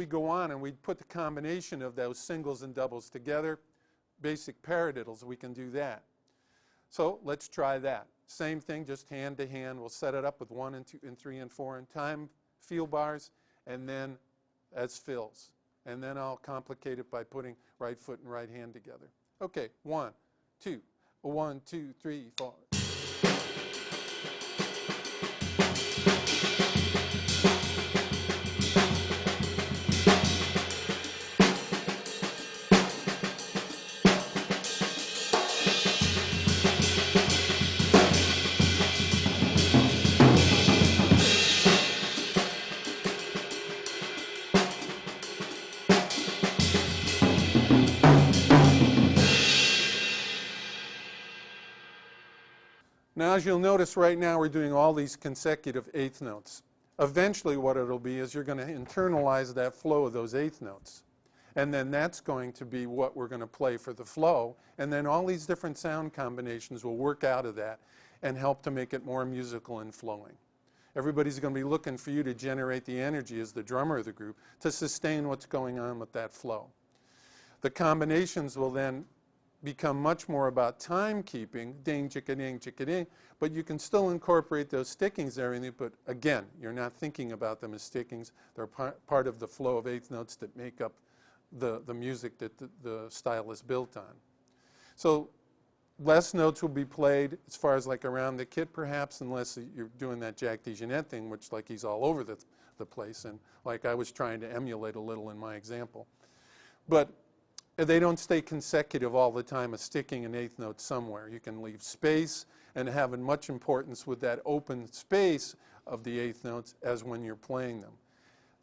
go on and we put the combination of those singles and doubles together, basic paradiddles, we can do that. So let's try that. Same thing, just hand to hand. We'll set it up with 1 and 2 and 3 and 4 in time feel bars, and then as fills. And then I'll complicate it by putting right foot and right hand together. Okay, 1, 2, 1, 2, 3, 4. Now, as you'll notice right now, we're doing all these consecutive eighth notes. Eventually, what it'll be is you're going to internalize that flow of those eighth notes. And then that's going to be what we're going to play for the flow. And then all these different sound combinations will work out of that and help to make it more musical and flowing. Everybody's going to be looking for you to generate the energy as the drummer of the group to sustain what's going on with that flow. The combinations will then become much more about timekeeping, ding, chicka, ding, chicka, ding, but you can still incorporate those stickings there in it, but again, you're not thinking about them as stickings. They're part of the flow of eighth notes that make up the music that the style is built on. So less notes will be played as far as like around the kit perhaps, unless you're doing that Jack DeJohnette thing, which like he's all over the place, and like I was trying to emulate a little in my example. But they don't stay consecutive all the time, of sticking an eighth note somewhere. You can leave space and have as much importance with that open space of the eighth notes as when you're playing them.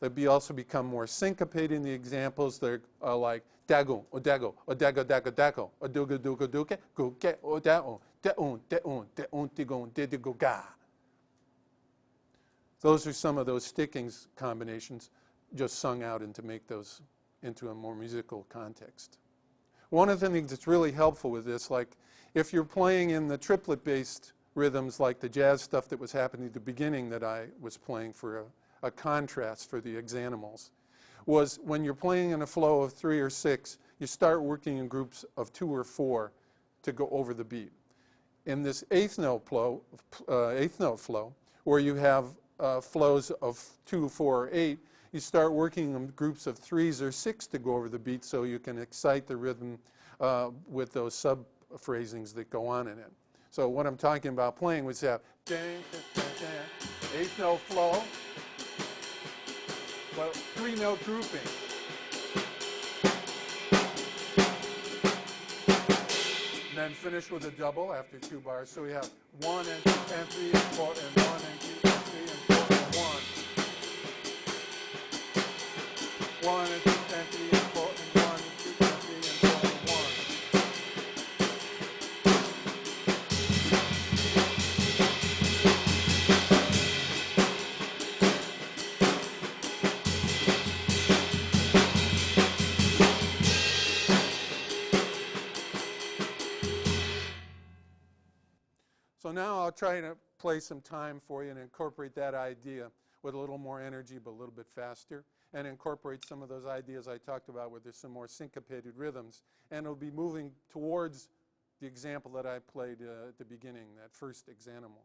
They'll also become more syncopated in the examples. They're like dago, odago, odago, dago, dago, oduga, duga, duke, go get, odao, deon, deon, deon, tigon, didigo, ga. Those are some of those stickings combinations just sung out and to make those into a more musical context. One of the things that's really helpful with this, like if you're playing in the triplet-based rhythms like the jazz stuff that was happening at the beginning that I was playing for a contrast for the exanimals, was when you're playing in a flow of 3 or 6, you start working in groups of 2 or 4 to go over the beat. In this eighth note flow, where you have flows of 2, 4, or 8, you start working in groups of 3s or 6 to go over the beat so you can excite the rhythm with those sub-phrasings that go on in it. So what I'm talking about playing was that eighth note flow, well, 3-note grouping. And then finish with a double after 2 bars. So we have 1 and 2 and 3 and 4 and 1 and 2 and 3 and 4 and 1. 1 and 2 and 3 and 4 and 1 and 2 and 3 and 4 and 1. So now I'll try to play some time for you and incorporate that idea with a little more energy but a little bit faster, and incorporate some of those ideas I talked about where there's some more syncopated rhythms, and it'll be moving towards the example that I played at the beginning, that first exanimal.